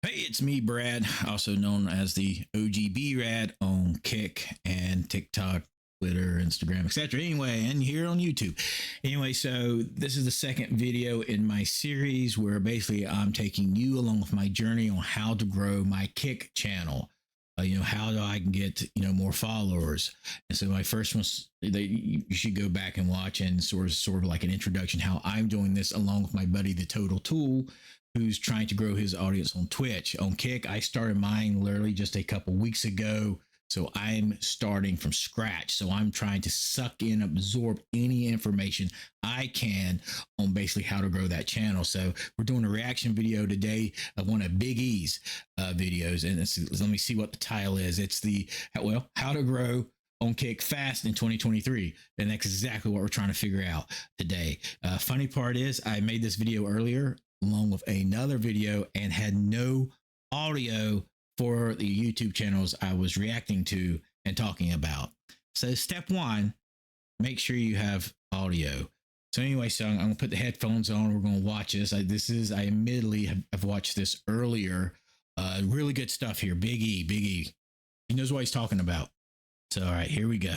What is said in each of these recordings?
Hey, it's me, Brad, also known as the OGB Rad on Kick and TikTok, Twitter, Instagram, etc. Anyway, and here on YouTube. Anyway, so this is the second video in my series where basically I'm taking you along with my journey on how to grow my Kick channel. How do I can get more followers? And so my first one's you should go back and watch, and sort of like an introduction how I'm doing this along with my buddy the Total Tool, who's trying to grow his audience on Twitch. On Kick, I started mine literally just a couple weeks ago. So I'm starting from scratch. So I'm trying to suck in, absorb any information I can on basically how to grow that channel. So we're doing a reaction video today of one of Big E's videos. And let me see what the title is. It's how to grow on Kick fast in 2023. And that's exactly what we're trying to figure out today. Funny part is I made this video earlier along with another video and had no audio for the YouTube channels I was reacting to and talking about. So step one, make sure you have audio. So anyway, so I'm gonna put the headphones on. We're gonna watch this. I admittedly have watched this earlier. Really good stuff here. Big E. He knows what he's talking about. So all right, here we go.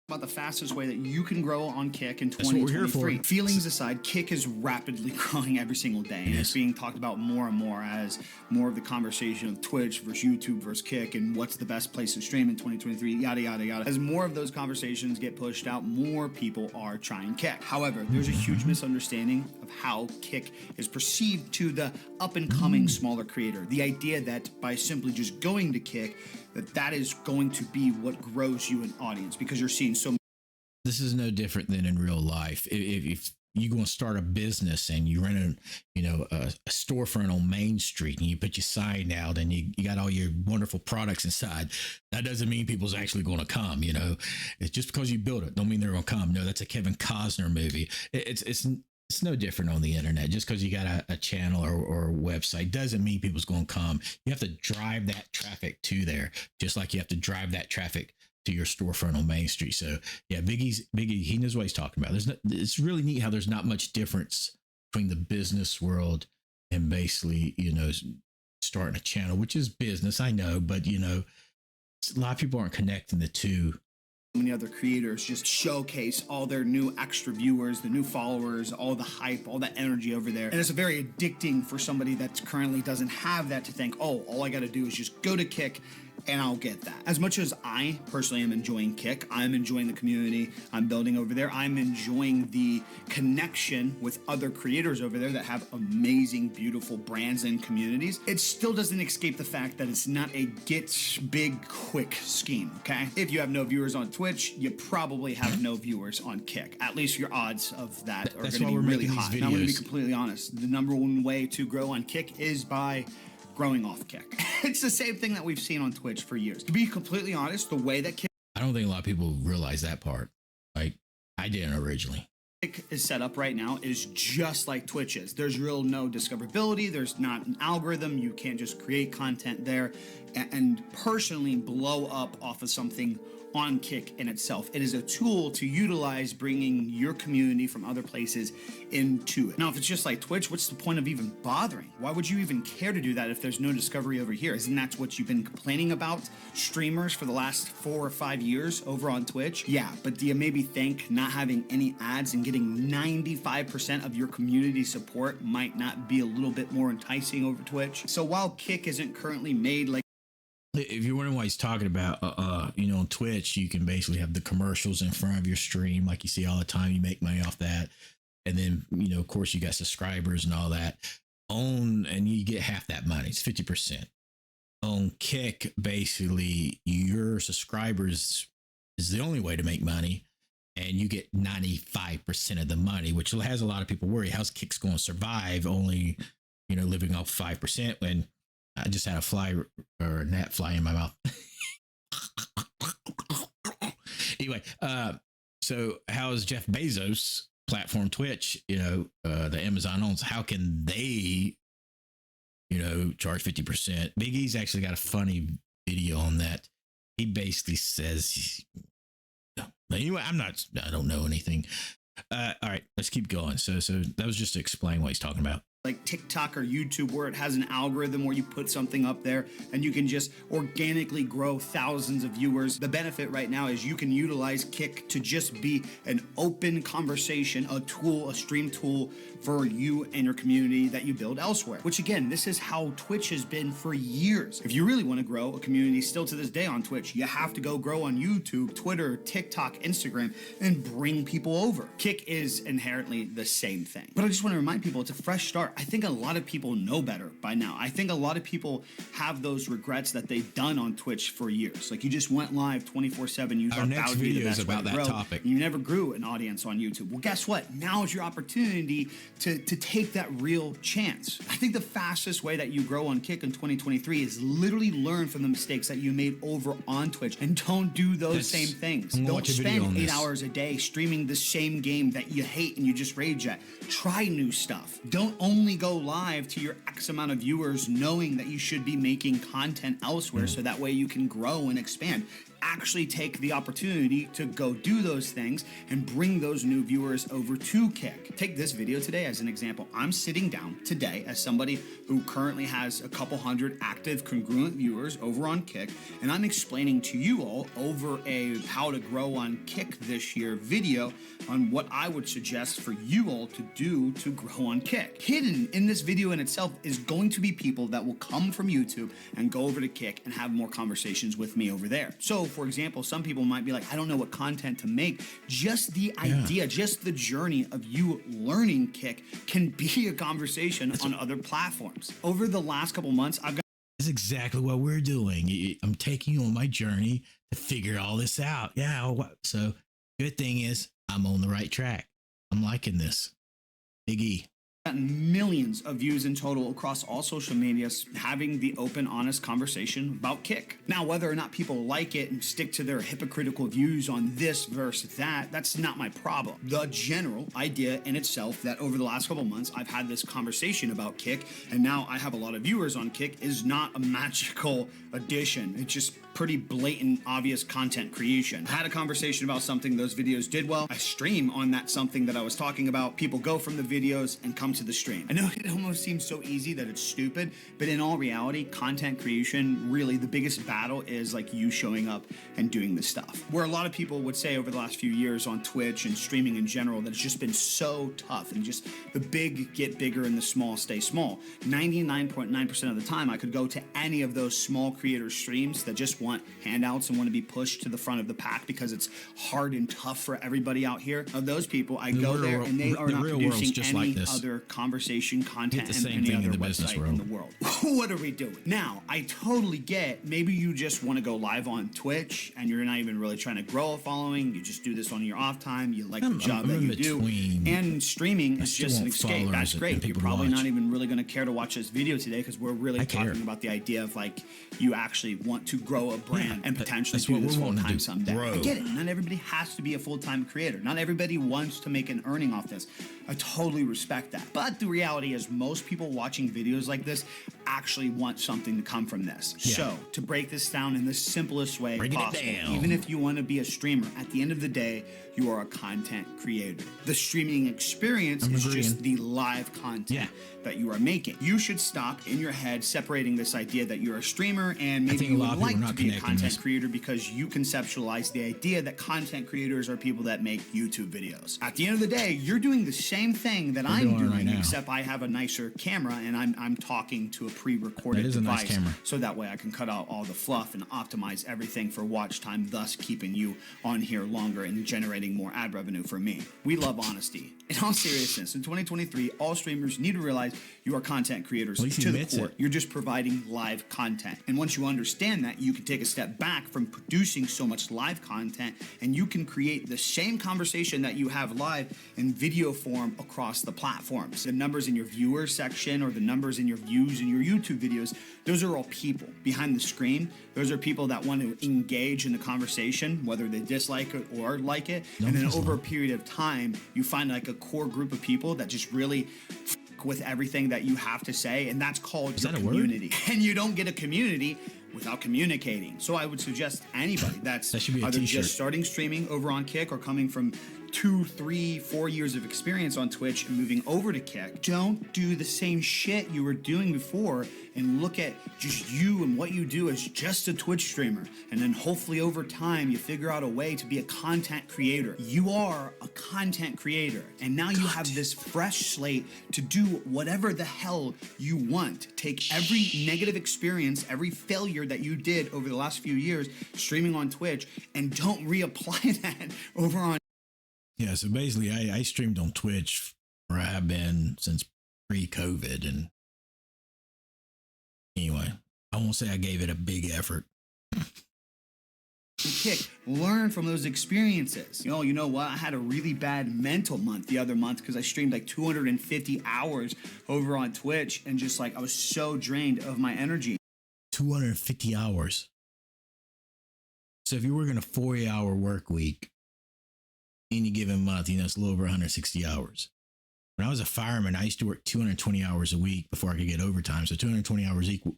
About the fastest way that you can grow on Kick in 2023. Feelings aside, Kick is rapidly growing every single day, and it's being talked about more and more as more of the conversation of Twitch versus YouTube versus Kick and what's the best place to stream in 2023, yada yada yada. As more of those conversations get pushed out, more people are trying Kick. However, there's a huge misunderstanding of how Kick is perceived to the up and coming smaller creator. The idea that by simply just going to Kick, that is going to be what grows you an audience, because you're seeing so. This is no different than in real life. If you're going to start a business and you rent a storefront on Main Street and you put your sign out and you got all your wonderful products inside, that doesn't mean people's actually going to come. It's just because you built it don't mean they're going to come. No, that's a Kevin Costner movie. It's no different on the internet. Just because you got a channel or a website doesn't mean people's going to come. You have to drive that traffic to there, just like you have to drive that traffic to your storefront on Main Street. So yeah, Big E, he knows what he's talking about. It's really neat how there's not much difference between the business world and basically, starting a channel, which is business, I know, but a lot of people aren't connecting the two. Many other creators just showcase all their new extra viewers, the new followers, all the hype, all that energy over there. And it's very addicting for somebody that currently doesn't have that to think, oh, all I got to do is just go to Kick and I'll get that. As much as I personally am enjoying Kick, I'm enjoying the community I'm building over there. I'm enjoying the connection with other creators over there that have amazing, beautiful brands and communities. It still doesn't escape the fact that it's not a get big quick scheme, okay? If you have no viewers on Twitch, you probably have no viewers on Kick. At least your odds of that are going to be really high. Now, I'm going to be completely honest. The number one way to grow on Kick is by growing off Kick. It's the same thing that we've seen on Twitch for years. To be completely honest, the way that Kick... I don't think a lot of people realize that part. Like, I didn't originally. Kick is set up right now is just like Twitch is. There's no discoverability. There's not an algorithm. You can't just create content there and personally blow up off of something on Kick in itself. It is a tool to utilize bringing your community from other places into it. Now, if it's just like Twitch, what's the point of even bothering? Why would you even care to do that if there's no discovery over here? Isn't that what you've been complaining about streamers for the last 4 or 5 years over on Twitch? Yeah, but do you maybe think not having any ads and getting 95% of your community support might not be a little bit more enticing over Twitch? So while Kick isn't currently made like... If you're wondering what he's talking about, on Twitch, you can basically have the commercials in front of your stream, like you see all the time. You make money off that. And then, of course, you got subscribers and all that. And you get half that money. It's 50%. On Kick, basically, your subscribers is the only way to make money. And you get 95% of the money, which has a lot of people worry. How's Kick's going to survive only, living off 5% when I just had a gnat fly in my mouth. Anyway, so how is Jeff Bezos platform Twitch, the Amazon owns, how can they, charge 50%? Big E's actually got a funny video on that. He basically says, anyway, I don't know anything. All right, let's keep going. So that was just to explain what he's talking about. like TikTok or YouTube, where it has an algorithm where you put something up there and you can just organically grow thousands of viewers. The benefit right now is you can utilize Kick to just be an open conversation, a tool, a stream tool for you and your community that you build elsewhere. Which again, this is how Twitch has been for years. If you really want to grow a community still to this day on Twitch, you have to go grow on YouTube, Twitter, TikTok, Instagram, and bring people over. Kick is inherently the same thing. But I just want to remind people, it's a fresh start. I think a lot of people know better by now. I think a lot of people have those regrets that they've done on Twitch for years. Like, you just went live 24/7. You Our thought next that would be the video is best way about to that grow. topic. You never grew an audience on YouTube. Well, guess what? Now is your opportunity to take that real chance. I think the fastest way that you grow on Kick in 2023 is literally learn from the mistakes that you made over on Twitch and don't do those same things. I'm gonna Don't watch a video on spend 8 this. hours a day streaming the same game that you hate and you just rage at. Try new stuff. Don't only go live to your X amount of viewers knowing that you should be making content elsewhere so that way you can grow and expand. Actually take the opportunity to go do those things and bring those new viewers over to Kick. Take this video today as an example. I'm sitting down today as somebody who currently has a couple hundred active congruent viewers over on Kick, and I'm explaining to you all over a how to grow on Kick this year video on what I would suggest for you all to do to grow on Kick. Hidden in this video in itself is going to be people that will come from YouTube and go over to Kick and have more conversations with me over there. So, for example, some people might be like, I don't know what content to make. Just the idea, just the journey of you learning Kick can be a conversation on other platforms. Over the last couple months, I've got That's exactly what we're doing. I'm taking you on my journey to figure all this out. Yeah. So good thing is I'm on the right track. I'm liking this. Big E. gotten millions of views in total across all social medias, having the open, honest conversation about Kick. Now, whether or not people like it and stick to their hypocritical views on this versus that, that's not my problem. The general idea in itself that over the last couple months, I've had this conversation about Kick, and now I have a lot of viewers on Kick, is not a magical addition. It's just pretty blatant, obvious content creation. I had a conversation about something, those videos did well. I stream on that something that I was talking about. People go from the videos and come to the stream. I know it almost seems so easy that it's stupid, but in all reality, content creation, really the biggest battle is like you showing up and doing this stuff. Where a lot of people would say over the last few years on Twitch and streaming in general that it's just been so tough and just the big get bigger and the small stay small. 99.9% of the time I could go to any of those small creator streams that just want handouts and want to be pushed to the front of the pack because it's hard and tough for everybody out here. Of those people, I go there and they are not producing any other conversation content and any other website in the world. What are we doing? Now, I totally get maybe you just want to go live on Twitch and you're not even really trying to grow a following. You just do this on your off time. You like the job that you do. And streaming is just an escape. That's great. You're probably not even really going to care to watch this video today because we're really talking about the idea of like you actually want to grow a brand and potentially do this full time someday. I get it. Not everybody has to be a full-time creator. Not everybody wants to make an earning off this. I totally respect that. But the reality is most people watching videos like this actually want something to come from this. So to break this down in the simplest way possible, even if you want to be a streamer, at the end of the day, you are a content creator. The streaming experience is just the live content that you are making. You should stop in your head separating this idea that you're a streamer and maybe you would like to be a content creator because you conceptualize the idea that content creators are people that make YouTube videos. At the end of the day, you're doing the same thing that I'm doing, except I have a nicer camera and I'm talking to a pre-recorded device, so that way I can cut out all the fluff and optimize everything for watch time, thus keeping you on here longer and generating more ad revenue for me. We love honesty. In all seriousness, in 2023, all streamers need to realize you are content creators to the core. You're just providing live content. And once you understand that, you can take a step back from producing so much live content and you can create the same conversation that you have live in video form across the platforms. The numbers in your viewer section or the numbers in your views in your YouTube videos, those are all people behind the screen. Those are people that want to engage in the conversation, whether they dislike it or like it. And then over a period of time, you find like a core group of people that just really with everything that you have to say, and that's called your community. And you don't get a community without communicating. So I would suggest anybody that's either just starting streaming over on Kick or coming from 2, 3, 4 years of experience on Twitch and moving over to Kick, don't do the same shit you were doing before and look at just you and what you do as just a Twitch streamer. And then hopefully over time you figure out a way to be a content creator. You are a content creator, and now you have this fresh slate to do whatever the hell you want. Take every negative experience, every failure that you did over the last few years streaming on Twitch, and don't reapply that over on. Yeah, so basically I streamed on Twitch where I have been since pre-COVID, and anyway, I won't say I gave it a big effort. Kick, learn from those experiences. You know what? I had a really bad mental month the other month because I streamed like 250 hours over on Twitch, and just like I was so drained of my energy. 250 hours. So if you're working a 40-hour work week, any given month, it's a little over 160 hours. When I was a fireman, I used to work 220 hours a week before I could get overtime. So 220 hours equal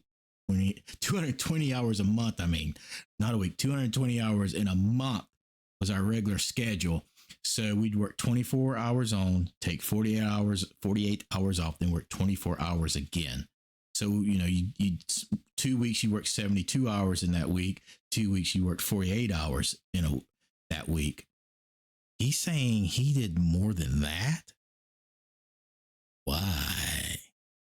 220 hours a month. I mean, not a week, 220 hours in a month was our regular schedule. So we'd work 24 hours on, take 48 hours off, then work 24 hours again. So, you 2 weeks, you work 72 hours in that week. 2 weeks, you worked 48 hours that week. He's saying he did more than that? Why?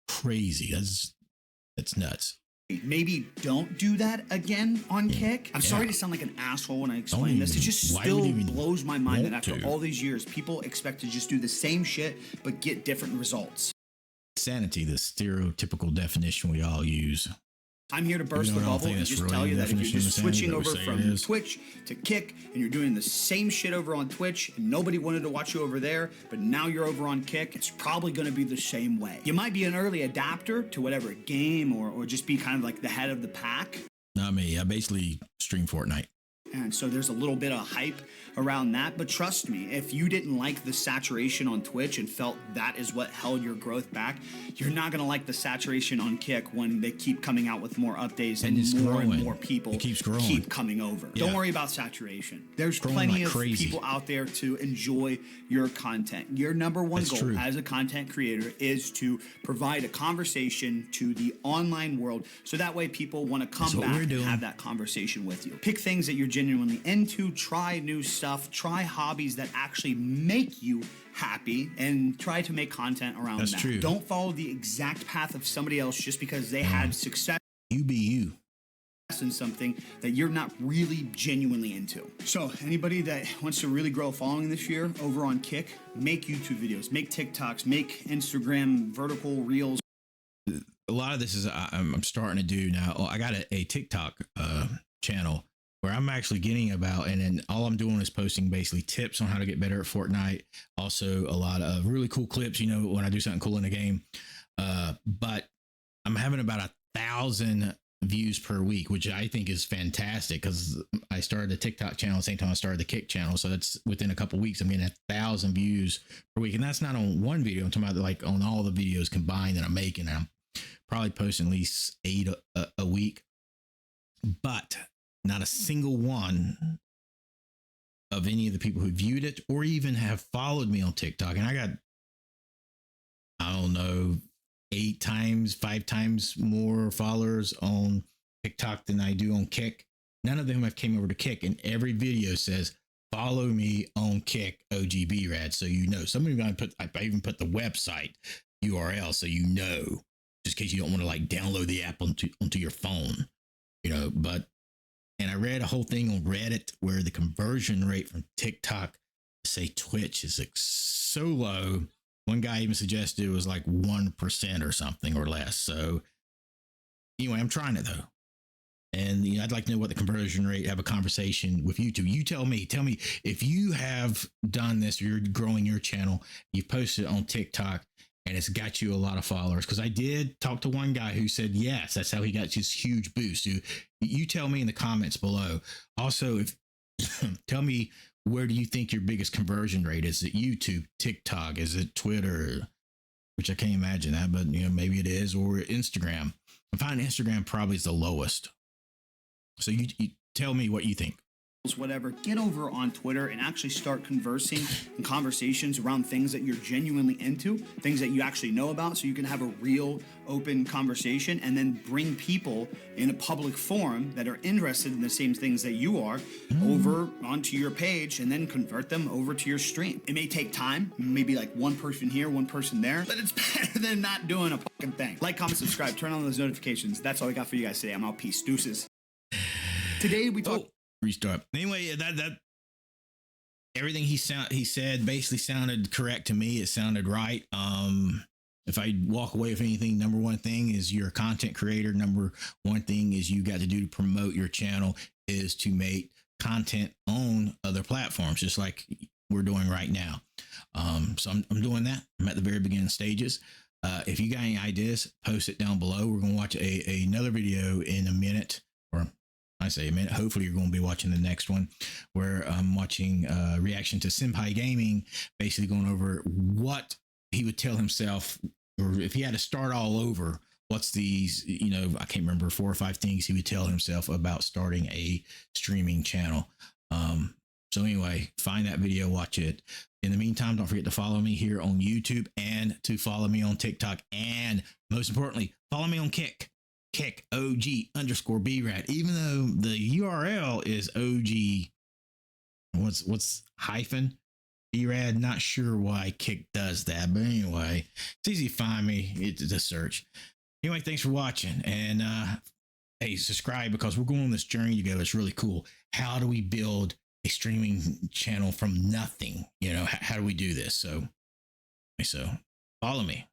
Crazy. That's nuts. Maybe don't do that again on Kick. I'm sorry to sound like an asshole when I explain this. It just still blows my mind that after all these years, people expect to just do the same shit but get different results. Sanity, the stereotypical definition we all use. I'm here to burst the bubble and just tell you that if you're just switching over from Twitch to Kick and you're doing the same shit over on Twitch and nobody wanted to watch you over there, but now you're over on Kick, it's probably going to be the same way. You might be an early adapter to whatever game or just be kind of like the head of the pack. Not me. I basically stream Fortnite. And so there's a little bit of hype around that. But trust me, if you didn't like the saturation on Twitch and felt that is what held your growth back, you're not going to like the saturation on Kick when they keep coming out with more updates and more people keep coming over. Yeah. Don't worry about saturation. There's plenty of people out there to enjoy your content. Your number one goal as a content creator is to provide a conversation to the online world so that way people want to come back and have that conversation with you. Pick things that you're genuinely into, try new stuff, try hobbies that actually make you happy, and try to make content around that. True. Don't follow the exact path of somebody else just because they had success. You be you. In something that you're not really genuinely into. So anybody that wants to really grow a following this year over on Kick, make YouTube videos, make TikToks, make Instagram vertical reels. A lot of this is I'm starting to do now. I got a TikTok channel where I'm actually getting about, and then all I'm doing is posting basically tips on how to get better at Fortnite. Also a lot of really cool clips, when I do something cool in the game. But I'm having about 1,000 views per week, which I think is fantastic because I started the TikTok channel at the same time I started the Kick channel. So that's within a couple of weeks, I'm getting 1,000 views per week. And that's not on one video. I'm talking about like on all the videos combined that I'm making. I'm probably posting at least 8 a week, but not a single one of any of the people who viewed it or even have followed me on TikTok. And I got, I don't know, 5 times more followers on TikTok than I do on Kick. None of them have came over to Kick, and every video says, follow me on Kick OGBRad. So, somebody I even put the website URL. So, just in case you don't want to like download the app onto your phone, and I read a whole thing on Reddit where the conversion rate from TikTok to say Twitch is like so low. One guy even suggested it was like 1% or something or less. So anyway, I'm trying it though. And I'd like to know what the conversion rate, have a conversation with YouTube. You tell me if you have done this, you're growing your channel, you've posted it on TikTok and it's got you a lot of followers. Cause I did talk to one guy who said, yes, that's how he got his huge boost. You tell me in the comments below. Also, tell me, where do you think your biggest conversion rate is? Is it YouTube, TikTok? Is it Twitter? Which I can't imagine that, but maybe it is, or Instagram. I find Instagram probably is the lowest. So you tell me what you think. whatever, get over on Twitter and actually start conversing and conversations around things that you're genuinely into, things that you actually know about, so you can have a real open conversation and then bring people in a public forum that are interested in the same things that you are over onto your page and then convert them over to your stream. It may take time, maybe like one person here, one person there, but it's better than not doing a fucking thing. Like, comment, subscribe, turn on those notifications. That's all I got for you guys today. I'm out. Peace. Deuces. Today we talk. Restart. Anyway, that everything he said basically sounded correct to me. It sounded right. If I walk away with anything, number one thing is you're a content creator. Number one thing is you got to do to promote your channel is to make content on other platforms, just like we're doing right now. So I'm doing that. I'm at the very beginning stages. If you got any ideas, post it down below. We're going to watch another video in a minute, or I say a minute. Hopefully you're going to be watching the next one, where I'm watching reaction to Senpai Gaming, basically going over what he would tell himself, or if he had to start all over, what's these, I can't remember, 4 or 5 things he would tell himself about starting a streaming channel. So anyway, find that video, watch it. In the meantime, don't forget to follow me here on YouTube and to follow me on TikTok. And most importantly, follow me on Kick OG_BRAD. Even though the URL is OG, what's hyphen BRAD. Not sure why Kick does that, but anyway, it's easy to find me. It's a search. Anyway, thanks for watching, and hey, subscribe, because we're going on this journey together. It's really cool. How do we build a streaming channel from nothing? How do we do this? So follow me.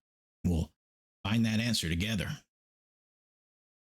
We'll find that answer together.